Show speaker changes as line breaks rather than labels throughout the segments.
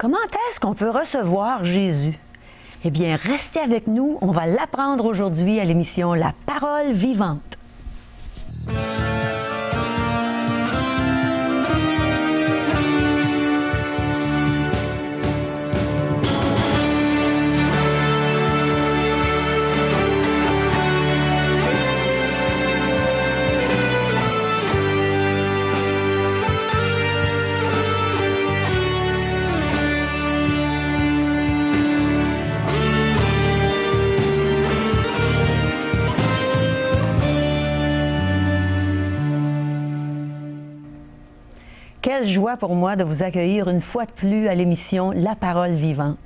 Comment est-ce qu'on peut recevoir Jésus? Eh bien, restez avec nous, on va l'apprendre aujourd'hui à l'émission La Parole vivante. Quelle joie pour moi de vous accueillir une fois de plus à l'émission La Parole vivante.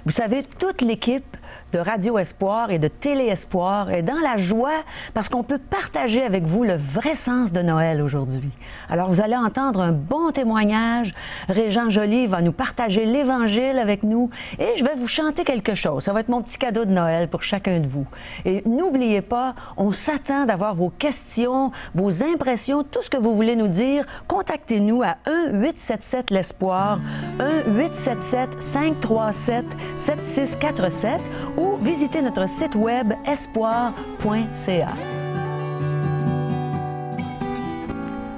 Vous savez, toute l'équipe de Radio Espoir et de Télé Espoir est dans la joie parce qu'on peut partager avec vous le vrai sens de Noël aujourd'hui. Alors, vous allez entendre un bon témoignage. Régent Joly va nous partager l'Évangile avec nous et je vais vous chanter quelque chose. Ça va être mon petit cadeau de Noël pour chacun de vous. Et n'oubliez pas, on s'attend d'avoir vos questions, vos impressions, tout ce que vous voulez nous dire. Contactez-nous à 1-877-l'Espoir, 1-877-537-7647 ou visitez notre site web espoir.ca.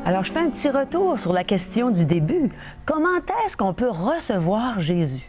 Alors, je fais un petit retour sur la question du début. Comment est-ce qu'on peut recevoir Jésus?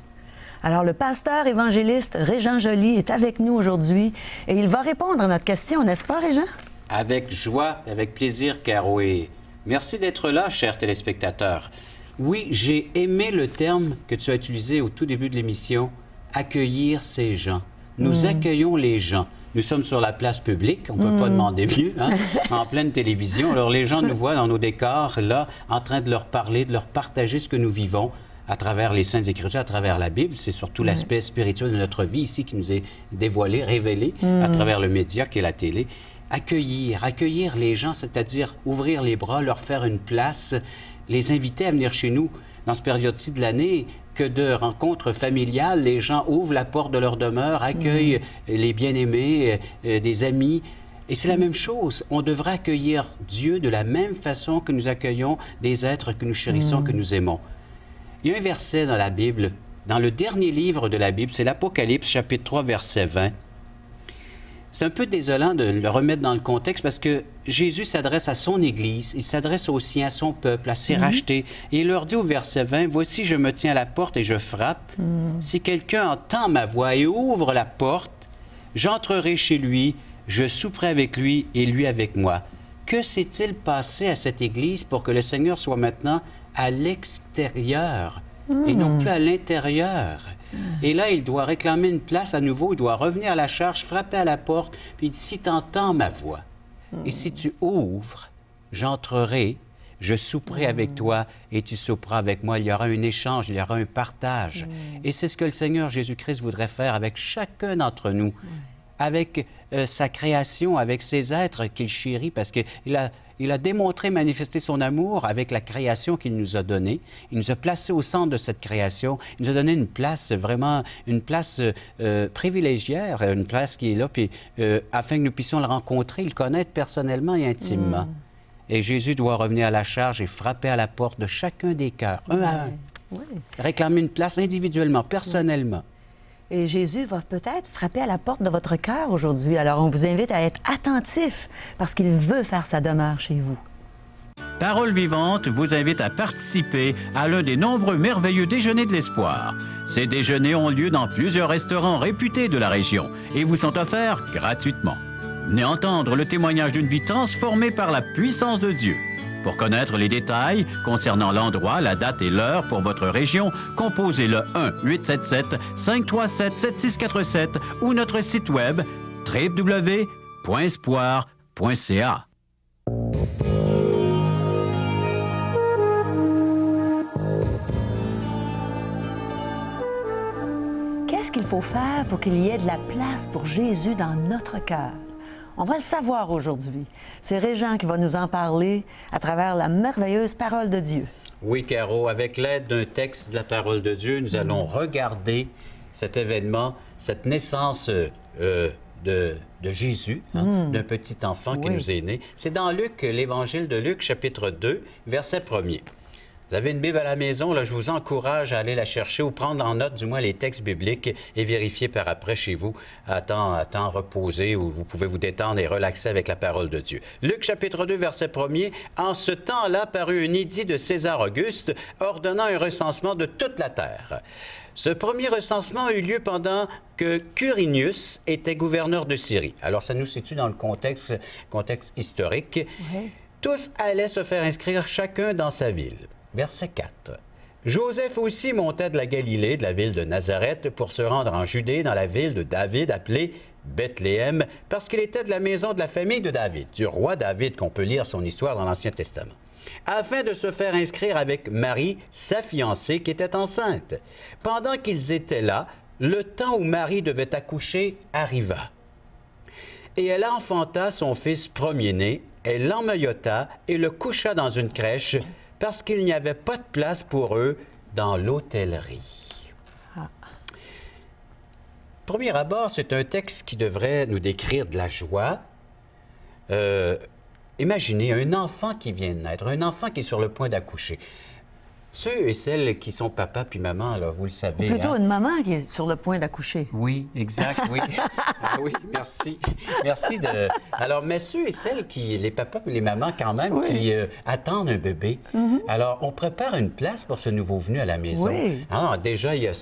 Alors, le pasteur évangéliste Régent Joly est avec nous aujourd'hui et il va répondre à notre question, n'est-ce pas, Régent?
Avec joie, avec plaisir, Caro. Et merci d'être là, chers téléspectateurs. Oui, j'ai aimé le terme que tu as utilisé au tout début de l'émission, accueillir ces gens. Nous accueillons les gens. Nous sommes sur la place publique, on ne peut pas demander mieux, hein, en pleine télévision. Alors les gens nous voient dans nos décors, là, en train de leur parler, de leur partager ce que nous vivons à travers les Saintes Écritures, à travers la Bible. C'est surtout l'aspect spirituel de notre vie ici qui nous est dévoilé, révélé à travers le média qui est la télé. Accueillir les gens, c'est-à-dire ouvrir les bras, leur faire une place, les inviter à venir chez nous dans cette période-ci de l'année, que de rencontres familiales, les gens ouvrent la porte de leur demeure, accueillent les bien-aimés, des amis. Et c'est la même chose. On devrait accueillir Dieu de la même façon que nous accueillons des êtres que nous chérissons, que nous aimons. Il y a un verset dans la Bible, dans le dernier livre de la Bible, c'est l'Apocalypse, chapitre 3, verset 20. C'est un peu désolant de le remettre dans le contexte parce que Jésus s'adresse à son Église, il s'adresse aux siens, à son peuple, à ses rachetés. Et il leur dit au verset 20, « Voici, je me tiens à la porte et je frappe. Si quelqu'un entend ma voix et ouvre la porte, j'entrerai chez lui, je souperai avec lui et lui avec moi. » Que s'est-il passé à cette Église pour que le Seigneur soit maintenant à l'extérieur et non plus à l'intérieur? Et là, il doit réclamer une place à nouveau, il doit revenir à la charge, frapper à la porte, puis il dit, si tu entends ma voix, et si tu ouvres, j'entrerai, je souperai avec toi, et tu souperas avec moi. Il y aura un échange, il y aura un partage. Et c'est ce que le Seigneur Jésus-Christ voudrait faire avec chacun d'entre nous, avec sa création, avec ses êtres qu'il chérit, parce qu'il a démontré, manifesté son amour avec la création qu'il nous a donnée. Il nous a placés au centre de cette création. Il nous a donné une place, vraiment, une place privilégiée, une place qui est là, puis, afin que nous puissions le rencontrer, le connaître personnellement et intimement. Et Jésus doit revenir à la charge et frapper à la porte de chacun des cœurs, un à un. Réclamer une place individuellement, personnellement.
Et Jésus va peut-être frapper à la porte de votre cœur aujourd'hui. Alors, on vous invite à être attentif parce qu'il veut faire sa demeure chez vous.
Parole vivante vous invite à participer à l'un des nombreux merveilleux déjeuners de l'espoir. Ces déjeuners ont lieu dans plusieurs restaurants réputés de la région et vous sont offerts gratuitement. Venez entendre le témoignage d'une vie transformée par la puissance de Dieu. Pour connaître les détails concernant l'endroit, la date et l'heure pour votre région, composez le 1-877-537-7647 ou notre site web www.espoir.ca.
Qu'est-ce qu'il faut faire pour qu'il y ait de la place pour Jésus dans notre cœur? On va le savoir aujourd'hui. C'est Régent qui va nous en parler à travers la merveilleuse parole de Dieu.
Oui, Caro, avec l'aide d'un texte de la parole de Dieu, nous allons regarder cet événement, cette naissance de Jésus, d'un petit enfant qui nous est né. C'est dans Luc, l'Évangile de Luc, chapitre 2, verset 1er. Vous avez une Bible à la maison, là, je vous encourage à aller la chercher ou prendre en note du moins les textes bibliques et vérifier par après chez vous à temps reposé où vous pouvez vous détendre et relaxer avec la parole de Dieu. Luc chapitre 2, verset 1er. En ce temps-là parut un édit de César Auguste ordonnant un recensement de toute la terre. Ce premier recensement eut lieu pendant que Quirinius était gouverneur de Syrie. Alors ça nous situe dans le contexte historique.
Oui.
Tous allaient se faire inscrire chacun dans sa ville. Verset 4. Joseph aussi monta de la Galilée, de la ville de Nazareth, pour se rendre en Judée, dans la ville de David, appelée Bethléem, parce qu'il était de la maison de la famille de David, du roi David, qu'on peut lire son histoire dans l'Ancien Testament, afin de se faire inscrire avec Marie, sa fiancée, qui était enceinte. Pendant qu'ils étaient là, le temps où Marie devait accoucher arriva. Et elle enfanta son fils premier-né, elle l'emmaillota et le coucha dans une crèche, parce qu'il n'y avait pas de place pour eux dans l'hôtellerie.
Ah.
Premier abord, c'est un texte qui devrait nous décrire de la joie. Imaginez un enfant qui vient de naître, un enfant qui est sur le point d'accoucher. Ceux et celles qui sont papa puis maman, là, vous le savez.
Ou plutôt une maman qui est sur le point d'accoucher.
Oui, exact, oui. Ah oui, merci. Merci de... Alors, mais ceux et celles qui, les papas et les mamans quand même,
oui.
qui attendent un bébé, alors on prépare une place pour ce nouveau venu à la maison.
Oui.
Alors, déjà, il y a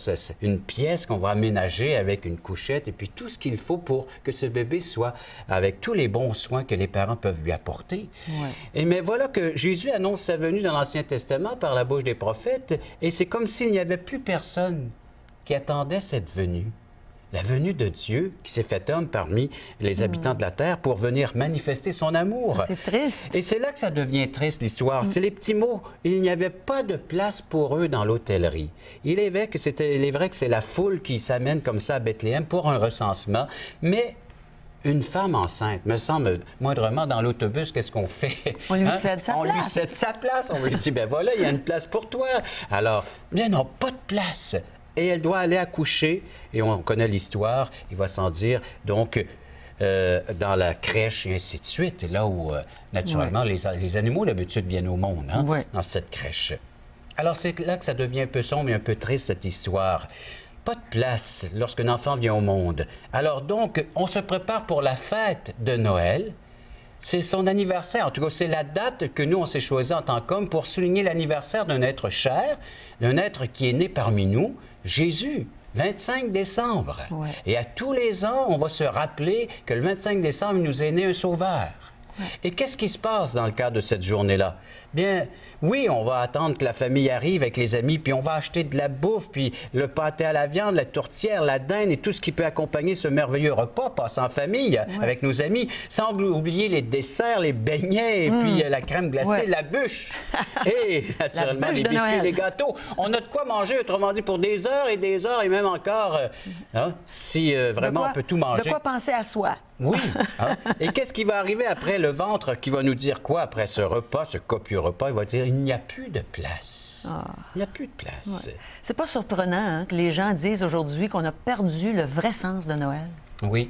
une pièce qu'on va aménager avec une couchette et puis tout ce qu'il faut pour que ce bébé soit avec tous les bons soins que les parents peuvent lui apporter.
Oui.
Et mais voilà que Jésus annonce sa venue dans l'Ancien Testament par la bouche des prophètes, et c'est comme s'il n'y avait plus personne qui attendait cette venue. La venue de Dieu qui s'est fait homme parmi les habitants de la terre pour venir manifester son amour.
C'est triste.
Et c'est là que ça devient triste, l'histoire. C'est les petits mots. Il n'y avait pas de place pour eux dans l'hôtellerie. Il est vrai que c'est la foule qui s'amène comme ça à Bethléem pour un recensement, mais une femme enceinte, me semble, moindrement dans l'autobus, qu'est-ce qu'on fait?
On lui cède sa place.
On lui cède sa place. On lui dit, ben voilà, il y a une place pour toi. Alors, bien non, pas de place. Et elle doit aller accoucher, et on connaît l'histoire, il va s'en dire, donc, dans la crèche et ainsi de suite, et là où, naturellement, les animaux, d'habitude, viennent au monde, hein, dans cette crèche. Alors, c'est là que ça devient un peu sombre et un peu triste, cette histoire. Pas de place lorsqu'un enfant vient au monde. Alors donc, on se prépare pour la fête de Noël. C'est son anniversaire. En tout cas, c'est la date que nous, on s'est choisi en tant qu'homme pour souligner l'anniversaire d'un être cher, d'un être qui est né parmi nous, Jésus. 25 décembre.
Ouais.
Et à tous les ans, on va se rappeler que le 25 décembre, il nous est né un sauveur. Et qu'est-ce qui se passe dans le cadre de cette journée-là? Bien, oui, on va attendre que la famille arrive avec les amis, puis on va acheter de la bouffe, puis le pâté à la viande, la tourtière, la dinde et tout ce qui peut accompagner ce merveilleux repas passé en famille avec nos amis, sans oublier les desserts, les beignets, et puis la crème glacée, la bûche, et naturellement les biscuits, les gâteaux. On a de quoi manger, autrement dit, pour des heures et même encore, si vraiment on peut tout manger.
De quoi penser à soi.
Oui. Hein? Et qu'est-ce qui va arriver après le ventre qui va nous dire quoi après ce repas, ce copieux repas? Il va dire, il n'y a plus de place. Il n'y a plus de place.
Ouais. C'est pas surprenant que les gens disent aujourd'hui qu'on a perdu le vrai sens de Noël.
Oui.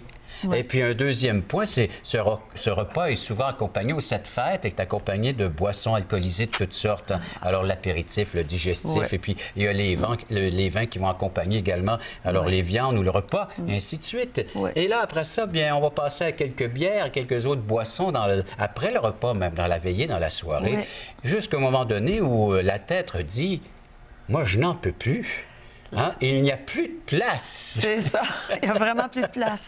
Et puis un deuxième point, c'est ce repas est souvent accompagné, ou cette fête est accompagnée de boissons alcoolisées de toutes sortes. Hein. Alors l'apéritif, le digestif, et puis il y a les vins qui vont accompagner également, alors les viandes ou le repas, et ainsi de suite. Et là, après ça, bien, on va passer à quelques bières, quelques autres boissons après le repas, même dans la veillée, dans la soirée, jusqu'à un moment donné où la tête dit, moi je n'en peux plus. Hein? Il n'y a plus de place.
C'est ça. Il n'y a vraiment plus de place.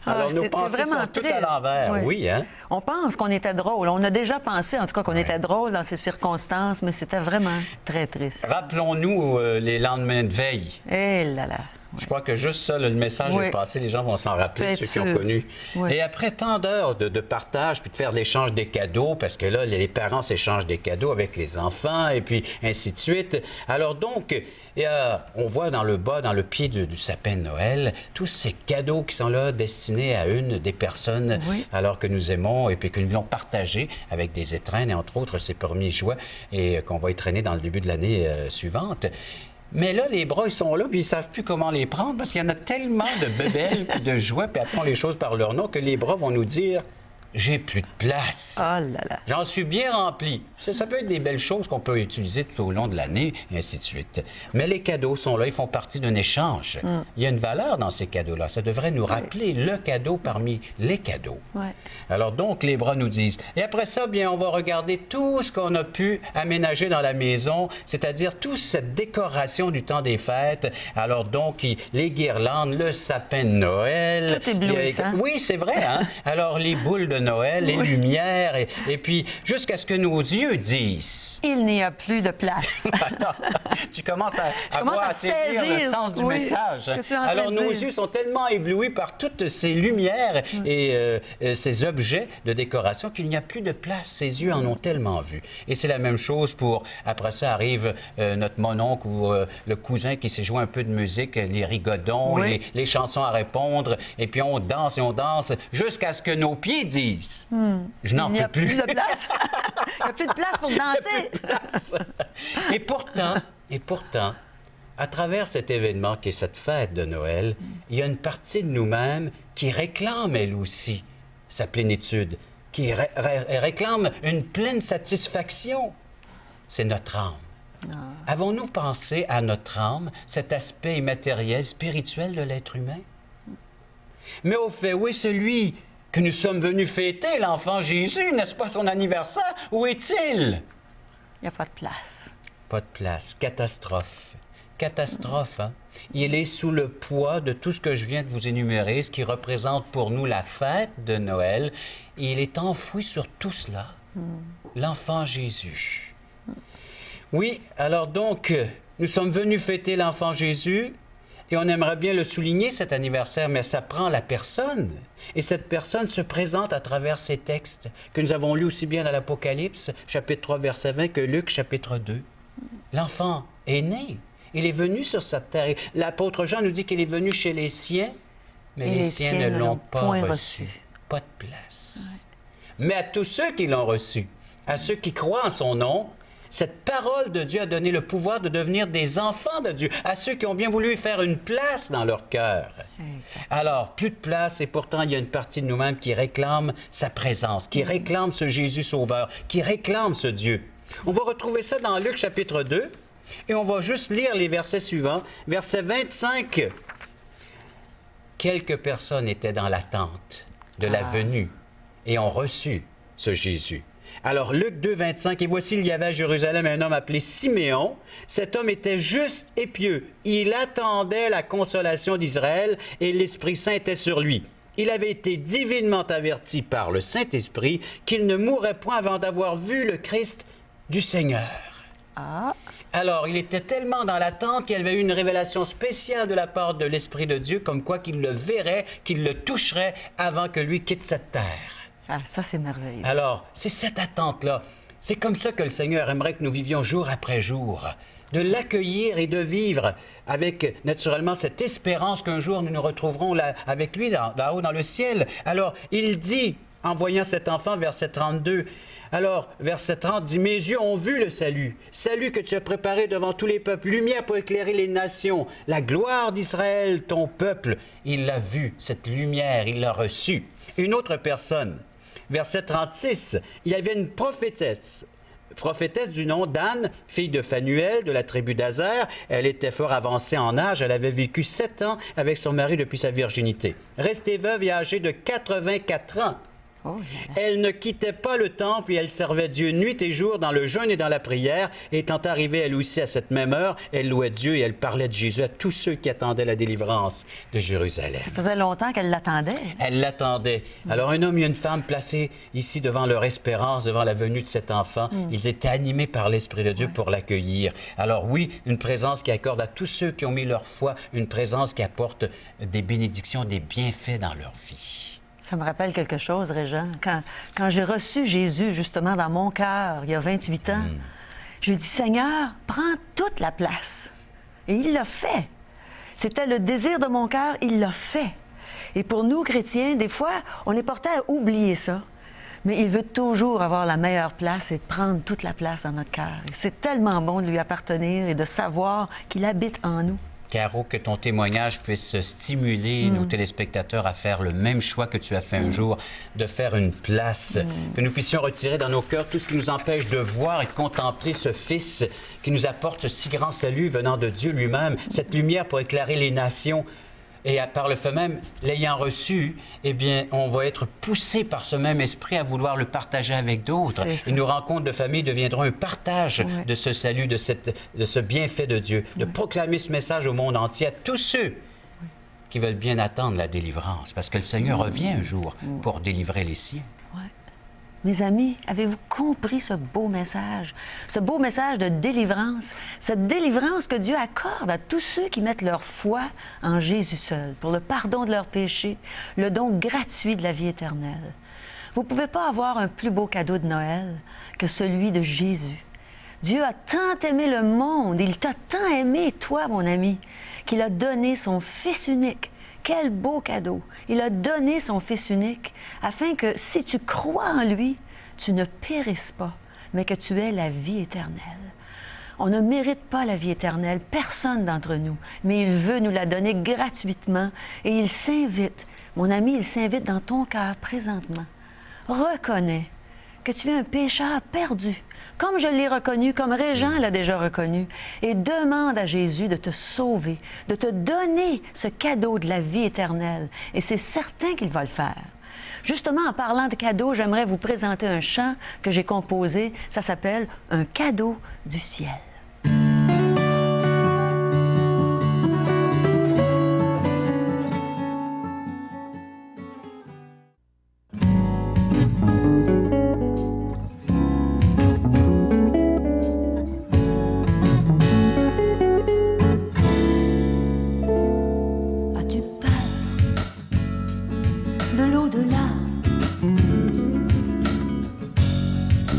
Alors, nos pensées sont tout à l'envers, oui. Hein?
On pense qu'on était drôle. On a déjà pensé, en tout cas, qu'on était drôle dans ces circonstances, mais c'était vraiment très triste.
Rappelons-nous les lendemains de veille.
Eh là là.
Je crois que juste ça, le message est passé, les gens vont s'en rappeler, ceux qui ont connu. Et après tant d'heures de partage, puis de faire l'échange des cadeaux, parce que là, les parents s'échangent des cadeaux avec les enfants, et puis ainsi de suite. Alors donc, on voit dans le bas, dans le pied du sapin de Noël, tous ces cadeaux qui sont là destinés à une des personnes alors que nous aimons, et puis que nous voulons partager avec des étrennes, et entre autres ces premiers joies, et qu'on va étreiner dans le début de l'année suivante. Mais là, les bras, ils sont là, puis ils ne savent plus comment les prendre, parce qu'il y en a tellement de bébelles, puis de joies, puis appelons les choses par leur nom, que les bras vont nous dire, j'ai plus de place.
Oh là là.
J'en suis bien rempli. Ça peut être des belles choses qu'on peut utiliser tout au long de l'année, et ainsi de suite. Mais les cadeaux sont là, ils font partie d'un échange. Il y a une valeur dans ces cadeaux-là. Ça devrait nous rappeler le cadeau parmi les cadeaux.
Ouais.
Alors donc, les bras nous disent. Et après ça, bien, on va regarder tout ce qu'on a pu aménager dans la maison, c'est-à-dire toute cette décoration du temps des fêtes. Alors donc, les guirlandes, le sapin de Noël.
Tout éblouissant.
Oui, c'est vrai, hein? Alors, les boules de Noël, les lumières, et puis jusqu'à ce que nos yeux disent.
Il n'y a plus de place.
Alors, tu commences à saisir le sens du message. Alors, nos yeux sont tellement éblouis par toutes ces lumières et ces objets de décoration qu'il n'y a plus de place. Ces yeux en ont tellement vu. Et c'est la même chose pour, après ça arrive notre mononcle ou le cousin qui s'est joué un peu de musique, les rigodons, les chansons à répondre, et puis on danse et on danse jusqu'à ce que nos pieds disent « Je n'en peux plus. »
Il n'y a plus de place. Il n'y a plus de place pour danser.
Et pourtant, à travers cet événement qui est cette fête de Noël, il y a une partie de nous-mêmes qui réclame elle aussi sa plénitude, qui réclame une pleine satisfaction. C'est notre âme. Avons-nous pensé à notre âme, cet aspect immatériel, spirituel de l'être humain? Mais au fait, où est celui que nous sommes venus fêter, l'enfant Jésus, n'est-ce pas son anniversaire? Où est-il?
Il n'y a pas de place.
Pas de place. Catastrophe. Catastrophe, hein? Il est sous le poids de tout ce que je viens de vous énumérer, ce qui représente pour nous la fête de Noël. Et il est enfoui sur tout cela. L'enfant Jésus. Oui, alors donc, nous sommes venus fêter l'enfant Jésus. Et on aimerait bien le souligner, cet anniversaire, mais ça prend la personne. Et cette personne se présente à travers ces textes que nous avons lus aussi bien dans l'Apocalypse, chapitre 3, verset 20, que Luc, chapitre 2. L'enfant est né. Il est venu sur cette terre. L'apôtre Jean nous dit qu'il est venu chez les siens, mais les siens ne l'ont pas reçu. Pas de place. Mais à tous ceux qui l'ont reçu, à ceux qui croient en son nom, cette parole de Dieu a donné le pouvoir de devenir des enfants de Dieu, à ceux qui ont bien voulu faire une place dans leur cœur. Alors, plus de place, et pourtant, il y a une partie de nous-mêmes qui réclame sa présence, qui réclame ce Jésus sauveur, qui réclame ce Dieu. On va retrouver ça dans Luc chapitre 2, et on va juste lire les versets suivants. Verset 25. Quelques personnes étaient dans l'attente de la venue et ont reçu ce Jésus. Alors, Luc 2, 25, « Et voici, il y avait à Jérusalem un homme appelé Siméon. Cet homme était juste et pieux. Il attendait la consolation d'Israël et l'Esprit Saint était sur lui. Il avait été divinement averti par le Saint-Esprit qu'il ne mourrait point avant d'avoir vu le Christ du Seigneur. » Alors, il était tellement dans l'attente qu'il avait eu une révélation spéciale de la part de l'Esprit de Dieu, comme quoi qu'il le verrait, qu'il le toucherait avant que lui quitte cette terre.
Ça, c'est merveilleux.
Alors, c'est cette attente-là. C'est comme ça que le Seigneur aimerait que nous vivions jour après jour. De l'accueillir et de vivre avec, naturellement, cette espérance qu'un jour nous nous retrouverons là, avec lui, là-haut dans le ciel. Alors, il dit, en voyant cet enfant, verset 32, alors, verset 30 dit, « Mes yeux ont vu le salut, salut que tu as préparé devant tous les peuples, lumière pour éclairer les nations, la gloire d'Israël, ton peuple. » Il l'a vu, cette lumière, il l'a reçue. Une autre personne, verset 36, il y avait une prophétesse du nom d'Anne, fille de Phanuel, de la tribu d'Azer. Elle était fort avancée en âge, elle avait vécu 7 ans avec son mari depuis sa virginité. Restée veuve et âgée de 84 ans. Elle ne quittait pas le temple et elle servait Dieu nuit et jour dans le jeûne et dans la prière. Étant arrivée elle aussi à cette même heure, elle louait Dieu et elle parlait de Jésus à tous ceux qui attendaient la délivrance de Jérusalem.
Ça faisait longtemps qu'elle l'attendait.
Elle l'attendait. Alors un homme et une femme placés ici devant leur espérance, devant la venue de cet enfant, ils étaient animés par l'Esprit de Dieu pour l'accueillir. Alors oui, une présence qui accorde à tous ceux qui ont mis leur foi, une présence qui apporte des bénédictions, des bienfaits dans leur vie.
Ça me rappelle quelque chose, Régent. Quand j'ai reçu Jésus, justement, dans mon cœur, il y a 28 ans, je lui ai dit, Seigneur, prends toute la place. Et il l'a fait. C'était le désir de mon cœur, il l'a fait. Et pour nous, chrétiens, des fois, on est porté à oublier ça. Mais il veut toujours avoir la meilleure place et prendre toute la place dans notre cœur. Et c'est tellement bon de lui appartenir et de savoir qu'il habite en nous.
Caro, que ton témoignage puisse stimuler nos téléspectateurs à faire le même choix que tu as fait un jour, de faire une place, que nous puissions retirer dans nos cœurs tout ce qui nous empêche de voir et de contempler ce Fils qui nous apporte si grand salut venant de Dieu lui-même, cette lumière pour éclairer les nations. Et par le fait même, l'ayant reçu, eh bien, on va être poussé par ce même esprit à vouloir le partager avec d'autres. Et nos rencontres de famille deviendront un partage de ce salut, de ce bienfait de Dieu, de proclamer ce message au monde entier à tous ceux qui veulent bien attendre la délivrance, parce que le Seigneur revient un jour pour délivrer les siens.
Mes amis, avez-vous compris ce beau message de délivrance, cette délivrance que Dieu accorde à tous ceux qui mettent leur foi en Jésus seul, pour le pardon de leurs péchés, le don gratuit de la vie éternelle. Vous ne pouvez pas avoir un plus beau cadeau de Noël que celui de Jésus. Dieu a tant aimé le monde, il t'a tant aimé, toi, mon ami, qu'il a donné son Fils unique. Quel beau cadeau! Il a donné son Fils unique afin que si tu crois en lui, tu ne périsses pas, mais que tu aies la vie éternelle. On ne mérite pas la vie éternelle, personne d'entre nous, mais il veut nous la donner gratuitement et il s'invite, mon ami, il s'invite dans ton cœur présentement. Reconnais que tu es un pécheur perdu, comme je l'ai reconnu, comme Régent l'a déjà reconnu, et demande à Jésus de te sauver, de te donner ce cadeau de la vie éternelle. Et c'est certain qu'il va le faire. Justement, en parlant de cadeaux, j'aimerais vous présenter un chant que j'ai composé. Ça s'appelle « Un cadeau du ciel ».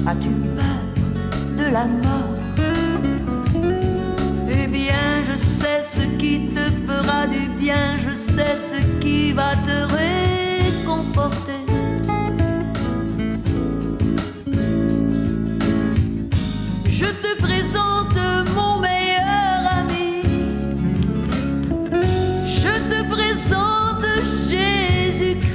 As-tu peur de la mort? Eh bien, je sais ce qui te fera du bien, je sais ce qui va te réconforter. Je te présente mon meilleur ami. Je te présente Jésus-Christ.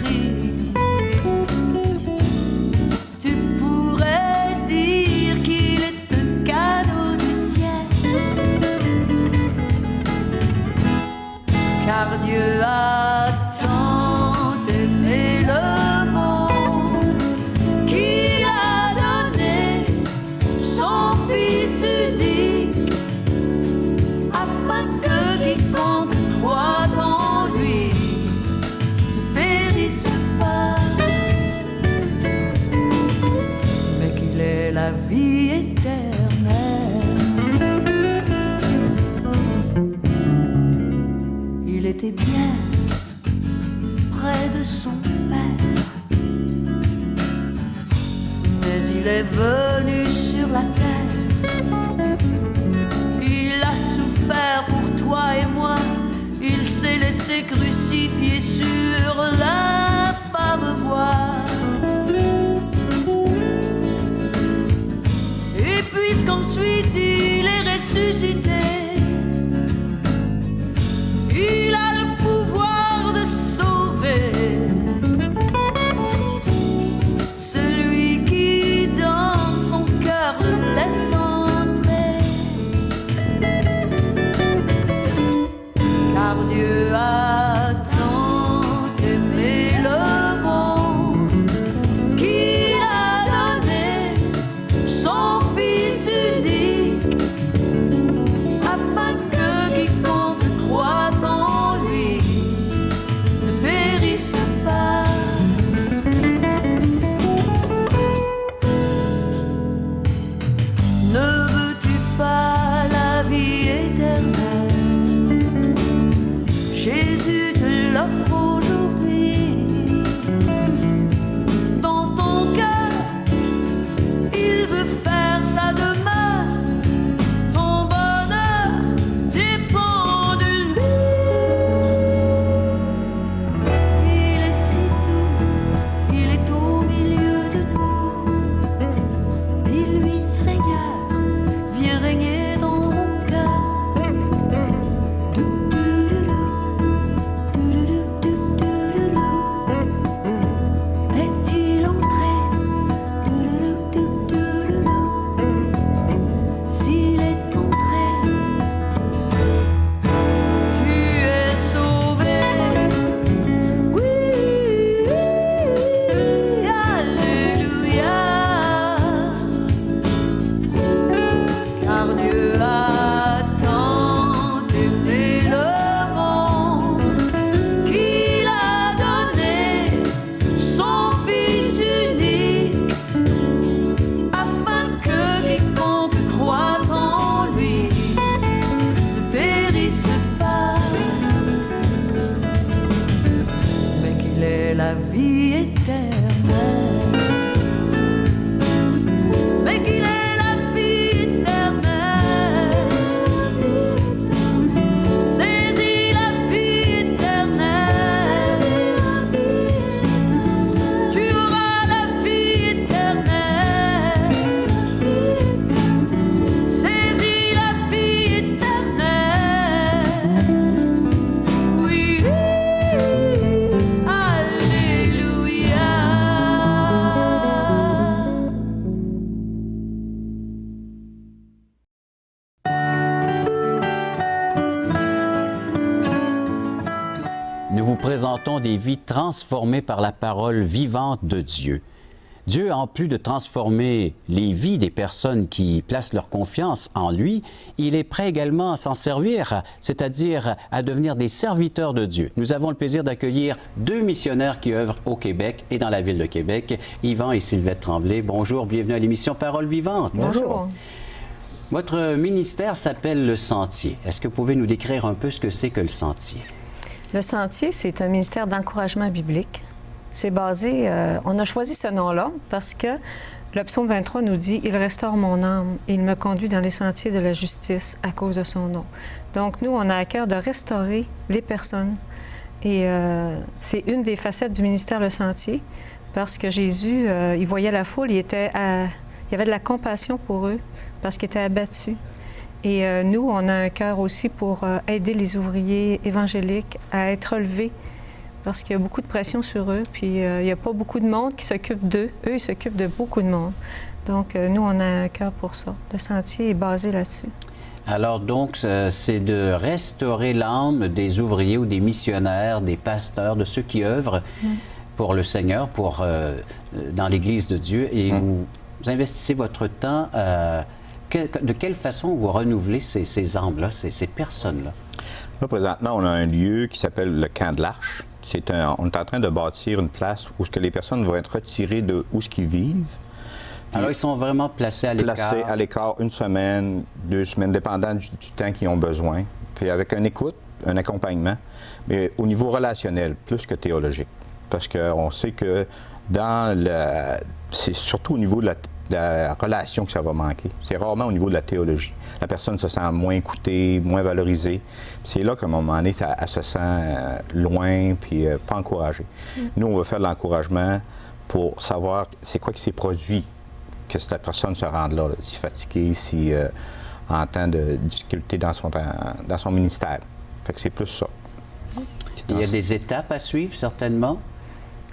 Car Dieu a tant aimé le monde qu'il a donné son Fils unique, afin que quiconque croit en lui ne périsse pas, mais qu'il ait la vie éternelle. Il était bien près de son Père, mais il est venu sur la terre. Il a souffert pour toi et moi, il s'est laissé crucifier sur l'infâme bois. Et puisqu'ensuite il est ressuscité, il a le pouvoir de sauver celui qui dans son cœur le laisse entrer. Car Dieu a tant aimé le monde qu'il a donné son Fils unique, afin que quiconque croit en lui ne périsse pas. Ne veux-tu pas la vie éternelle? Jésus te l'offre aujourd'hui. Dans ton cœur, il veut faire ça demain. Ton bonheur dépend de lui. Il est si doux, il est au milieu de nous. Dis-lui, Seigneur, viens régner dans mon cœur. vie éternelle. Mais qu'il est la vie éternelle. Saisis la vie éternelle. Tu auras la vie éternelle. Saisis la vie éternelle. Oui, alléluia.
Nous vous présentons des vies transformées par la parole vivante de Dieu. Dieu, en plus de transformer les vies des personnes qui placent leur confiance en lui, il est prêt également à s'en servir, c'est-à-dire à devenir des serviteurs de Dieu. Nous avons le plaisir d'accueillir 2 missionnaires qui œuvrent au Québec et dans la ville de Québec, Yvan et Sylvette Tremblay. Bonjour, bienvenue à l'émission Parole vivante.
Bonjour.
Votre ministère s'appelle Le Sentier. Est-ce que vous pouvez nous décrire un peu ce que c'est que Le Sentier?
Le Sentier, c'est un ministère d'encouragement biblique. C'est basé, on a choisi ce nom-là parce que le psaume 23 nous dit « Il restaure mon âme et il me conduit dans les sentiers de la justice à cause de son nom ». Donc nous, on a à cœur de restaurer les personnes et c'est une des facettes du ministère Le Sentier parce que Jésus, il voyait la foule, il y avait de la compassion pour eux parce qu'ils étaient abattus. Et nous, on a un cœur aussi pour aider les ouvriers évangéliques à être relevés parce qu'il y a beaucoup de pression sur eux, puis il n'y a pas beaucoup de monde qui s'occupe d'eux. Eux, ils s'occupent de beaucoup de monde. Donc, nous, on a un cœur pour ça. Le Sentier est basé là-dessus.
Alors donc, c'est de restaurer l'âme des ouvriers ou des missionnaires, des pasteurs, de ceux qui œuvrent pour le Seigneur, dans l'Église de Dieu, et vous investissez votre temps. De quelle façon vous renouvelez ces âmes-là, ces personnes-là?
Là, présentement, on a un lieu qui s'appelle le Camp de l'Arche. On est en train de bâtir une place où les personnes vont être retirées de où ils vivent.
Alors, ils sont vraiment placés à l'écart?
Placés à l'écart 1 semaine, 2 semaines, dépendant du temps qu'ils ont besoin. Puis avec une écoute, un accompagnement, mais au niveau relationnel, plus que théologique. Parce qu'on sait que c'est surtout au niveau de la relation que ça va manquer. C'est rarement au niveau de la théologie. La personne se sent moins écoutée, moins valorisée. C'est là qu'à un moment donné, elle se sent loin puis pas encouragée. Nous, on va faire de l'encouragement pour savoir c'est quoi qui s'est produit, que cette personne se rende là, si fatiguée, si en temps de difficulté dans son ministère. Fait que c'est plus ça.
Il y a des étapes à suivre, certainement?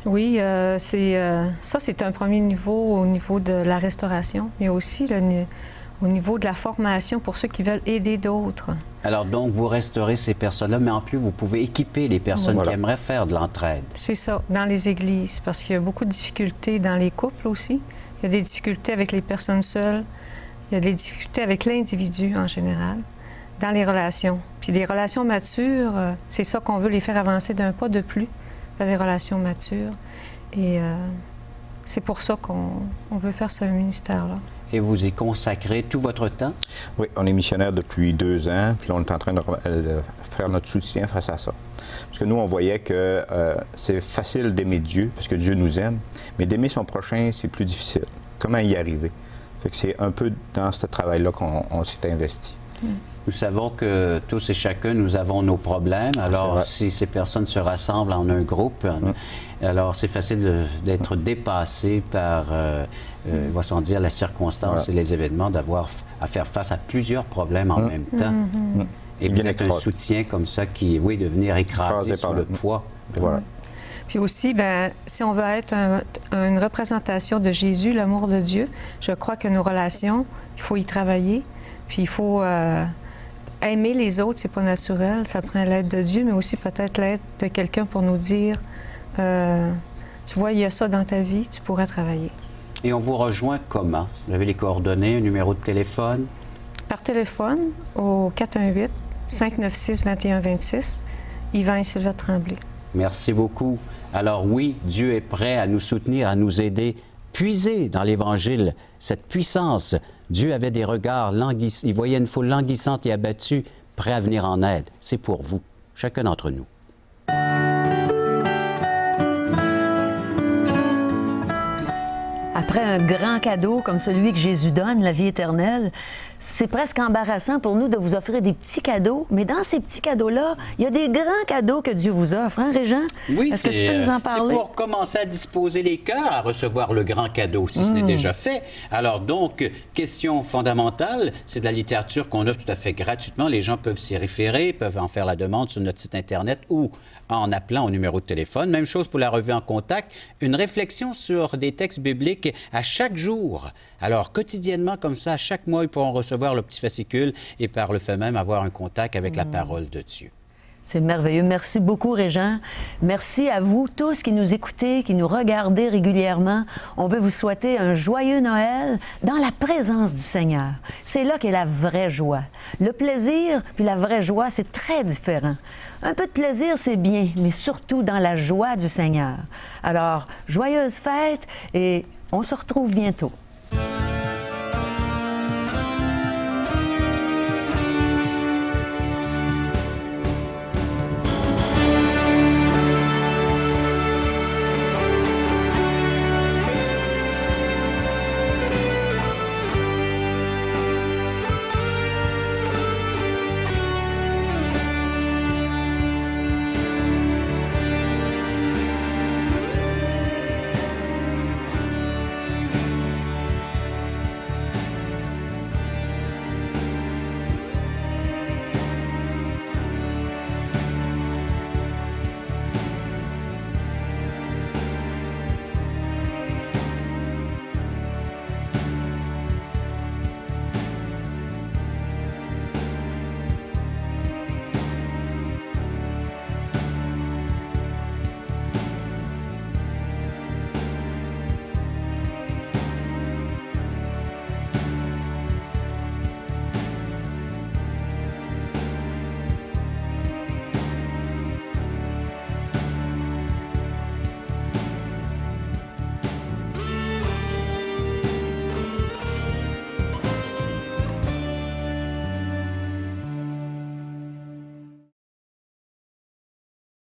Oui, ça, c'est un premier niveau au niveau de la restauration, mais aussi au niveau de la formation pour ceux qui veulent aider d'autres.
Alors donc, vous restaurez ces personnes-là, mais en plus, vous pouvez équiper les personnes qui aimeraient faire de l'entraide.
C'est ça, dans les églises, parce qu'il y a beaucoup de difficultés dans les couples aussi. Il y a des difficultés avec les personnes seules. Il y a des difficultés avec l'individu en général, dans les relations. Puis les relations matures, c'est ça qu'on veut les faire avancer d'un pas de plus, vers des relations matures. Et c'est pour ça qu'on veut faire ce ministère-là.
Et vous y consacrez tout votre temps?
Oui, on est missionnaire depuis 2 ans, puis là, on est en train de faire notre soutien face à ça. Parce que nous, on voyait que c'est facile d'aimer Dieu, parce que Dieu nous aime, mais d'aimer son prochain, c'est plus difficile. Comment y arriver? Fait que c'est un peu dans ce travail-là qu'on s'est investi.
Nous savons que tous et chacun, nous avons nos problèmes. Alors, si ces personnes se rassemblent en un groupe, alors c'est facile d'être dépassé par, on va s'en dire, la circonstance et les événements, d'avoir à faire face à plusieurs problèmes en même temps. Et bien avec un soutien comme ça qui, oui, de venir écraser sous le poids.
Voilà.
Puis aussi, si on veut être une représentation de Jésus, l'amour de Dieu, je crois que nos relations, il faut y travailler. Puis il faut aimer les autres, c'est pas naturel. Ça prend l'aide de Dieu, mais aussi peut-être l'aide de quelqu'un pour nous dire tu vois, il y a ça dans ta vie, tu pourrais travailler.
Et on vous rejoint comment? Vous avez les coordonnées, un numéro de téléphone?
Par téléphone, au 418-596-2126, Yvan et Sylvette Tremblay. Merci
beaucoup. Alors oui, Dieu est prêt à nous soutenir, à nous aider. Puiser dans l'Évangile cette puissance. Dieu avait des regards languissants. Il voyait une foule languissante et abattue, prêt à venir en aide. C'est pour vous, chacun d'entre nous.
Après un grand cadeau comme celui que Jésus donne, la vie éternelle, c'est presque embarrassant pour nous de vous offrir des petits cadeaux, mais dans ces petits cadeaux-là, il y a des grands cadeaux que Dieu vous offre, hein, Régent?
Oui,
est-ce que tu peux nous en parler?
C'est pour commencer à disposer les cœurs à recevoir le grand cadeau, si ce n'est déjà fait. Alors donc, question fondamentale, c'est de la littérature qu'on offre tout à fait gratuitement. Les gens peuvent s'y référer, peuvent en faire la demande sur notre site Internet ou en appelant au numéro de téléphone. Même chose pour la revue En Contact, une réflexion sur des textes bibliques à chaque jour. Alors, quotidiennement, comme ça, chaque mois, ils pourront recevoir le petit fascicule et par le fait même avoir un contact avec la parole de Dieu.
C'est merveilleux. Merci beaucoup, Régent. Merci à vous tous qui nous écoutez, qui nous regardez régulièrement. On veut vous souhaiter un joyeux Noël dans la présence du Seigneur. C'est là qu'est la vraie joie. Le plaisir puis la vraie joie, c'est très différent. Un peu de plaisir, c'est bien, mais surtout dans la joie du Seigneur. Alors, joyeuses fêtes et on se retrouve bientôt.